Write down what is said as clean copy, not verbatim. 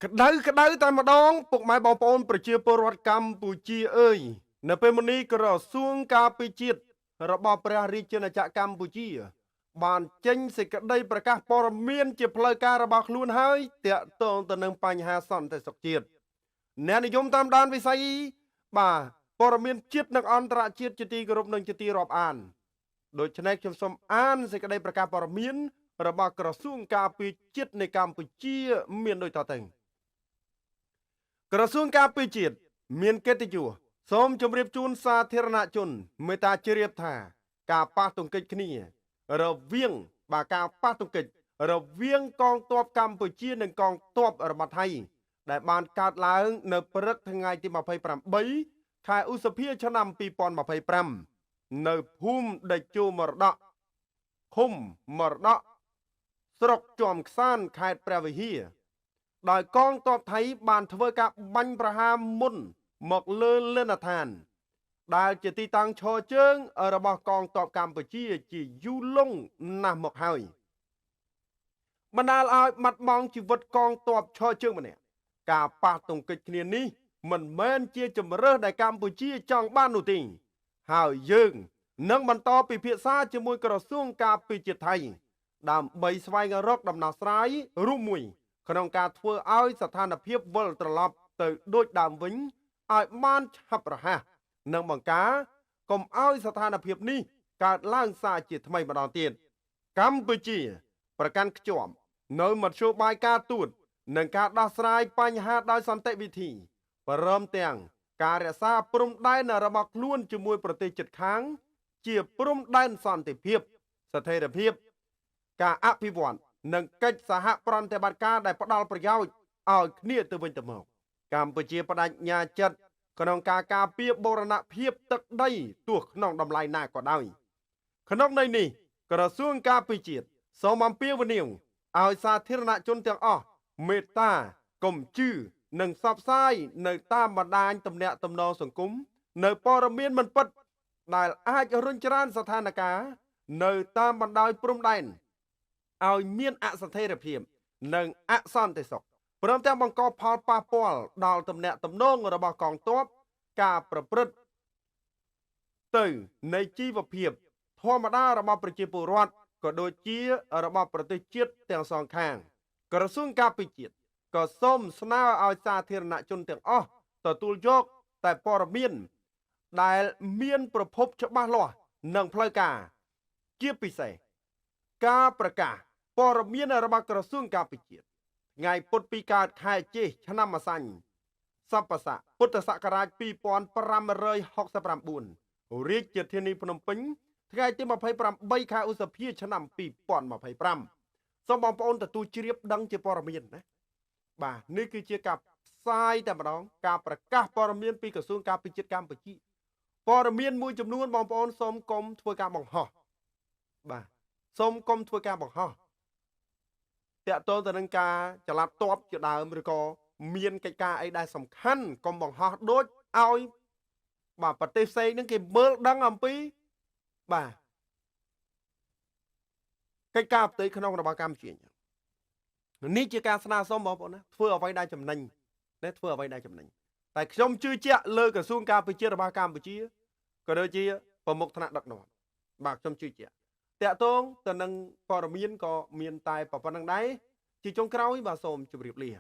ក្តៅតែម្ដងពុកម៉ែបងប្អូនប្រជាពលរដ្ឋកម្ពុជាអើយនៅពេលមុននេះក្រសួងការពារជាតិរបស់ព្រះរាជាណាចក្រកម្ពុជាបានចេញសេចក្តីប្រកាសព័ត៌មានជាផ្លូវការរបស់ខ្លួនហើយទាក់ទងទៅនឹងបញ្ហាសន្តិសុខជាតិអ្នកនិយមតាមដានវិស័យបាទព័ត៌មានជាតិនិងអន្តរជាតិជាទីគោរពនិងជាទីរាប់អានដូច្នេះខ្ញុំសូមអានសេចក្តីប្រកាសព័ត៌មានរបស់ក្រសួងការពារជាតិនៃកម្ពុជាមានដូចតទៅក្រសួងការពារជាតិមានកិត្តិយសសូមជម្រាបជូនសាធារណជនមេត្តាជ្រាបថាការប៉ះទង្គិចគ្នារវាងការប៉ះទង្គិចរវាងកងទ័ពកម្ពុជានិងកងទ័ពរបស់ថៃដែលបានកើតឡើងនៅព្រឹកថ្ងៃទី28ខែឧសភាឆ្នាំ2025នៅភូមិដេជោមរតកឃុំមរតកស្រុកជាំខ្សានខេត្តព្រះវិហារដោយកងទ័ពថៃបានធ្វើការបាញ់ប្រហារមុនមកលើលិនដ្ឋានដែលជាទីតាំងឈរជើងរបស់កងទ័ពកម្ពុជាជាយូរលង់ណាស់មកហើយបណ្ដាលឲ្យបាត់បង់ជីវិតកងទ័ពឈរជើងម្នាក់ការប៉ះទង្គិចគ្នានេះមិនមែនជាជំរើសដែលកម្ពុជាចង់បាននោះទេហើយយើងនឹងបន្តពិភាក្សាជាមួយក្រសួងការពារជាតិថៃដើម្បីស្វែងរកដំណោះស្រាយរួមមួយក្នុងការធ្វើឲ្យស្ថានភាពវិលត្រឡប់ទៅដូចដើមវិញឲ្យបានឆាប់រហ័សនិងបង្ការកុំឲ្យស្ថានភាពនេះកើតឡើងសារជាថ្មីម្ដងទៀតកម្ពុជាប្រកាន់ខ្ជាប់នៅមធ្យោបាយការទូតនិងការដោះស្រាយបញ្ហាដោយសន្តិវិធីព្រមទាំងការរក្សាព្រំដែនរបស់ខ្លួនជាមួយប្រទេសជិតខាងជាព្រំដែនសន្តិភាពស្ថិរភាពការអភិវឌ្ឍនិងកិច្ចសហប្រតិបត្តិការដែលផ្ដល់ប្រយោជន៍ឲ្យគ្នាទៅវិញទៅមកកម្ពុជាបដិញ្ញាចិត្តក្នុងការការពារបូរណភាពទឹកដីទោះក្នុងតម្លៃណាក៏ដោយក្នុងន័យនេះក្រសួងការពារជាតិសូមអំពាវនាវឲ្យសាធារណជនទាំងអស់មេត្តាកុំជឿនិងផ្សព្វផ្សាយនៅតាមបណ្ដាញទំនាក់ទំនងសង្គមនៅព័ត៌មានមិនពិតដែលអាចរុញច្រានស្ថានភាពនៅតាមបណ្ដោយព្រំដែនឲ្យមានអស្ថិរភាពនិងអសន្តិសុខព្រមទាំងបង្កផលប៉ះពាល់ដល់ទំនាក់ទំនងរបស់កងទ័ពការប្រព្រឹត្តទៅនៃជីវភាពធម្មតារបស់ប្រជាពលរដ្ឋក៏ដូចជារបស់ប្រទេសជាតិទាំងសងខាងក្រសួងការពារជាតិក៏សូមស្នើឲ្យសាធារណជនទាំងអស់ទទួលយកតែព័ត៌មានដែលមានប្រភពច្បាស់លាស់និងផ្លូវការជាពិសេសការប្រកាសព័ត៌មានរបស់ក្រសួងការពារជាតិថ្ងៃពុធពីកើតខែចេសឆ្នាំម្សាញ់សប្បស័កពុទ្ធសករាជ2569រាជធានីភ្នំពេញថ្ងៃទី28ខែឧសភាឆ្នាំ2025សូមបងប្អូនទទួលជ្រាបដឹងជាព័ត៌មានណាបាទនេះគឺជាការផ្សាយតែម្ដងការប្រកាសព័ត៌មានពីក្រសួងការពារជាតិកម្ពុជាព័ត៌មានមួយចំនួនបងប្អូនសូមកុំធ្វើការបង្ហោះបាទសូមកុំធ្វើការបង្ហោះតាក់ទងទៅនឹងការចល័តតបជាដើមឬក៏មានកិច្ចការអីដែលសំខាន់កុំបង្ហោះដូចឲ្យបាទប្រទេសផ្សេងហ្នឹងគេមើលដឹងអំពីបាទកិច្ចការផ្ទៃក្នុងរបស់កម្ពុជានេះជាការស្នើសុំបងប្អូនណាធ្វើអ្វីដែលចំណេញតែខ្ញុំជឿជាក់លើក្រសួងការពារជាតិរបស់កម្ពុជាក៏ដូចជាប្រមុខថ្នាក់ដឹកនាំបាទខ្ញុំជឿជាក់តាក់ទងទៅនឹងព័ត៌មានក៏មានតែប៉ុណ្្នឹងដែរជាចុងក្រោយបាទសូមជម្រាបលា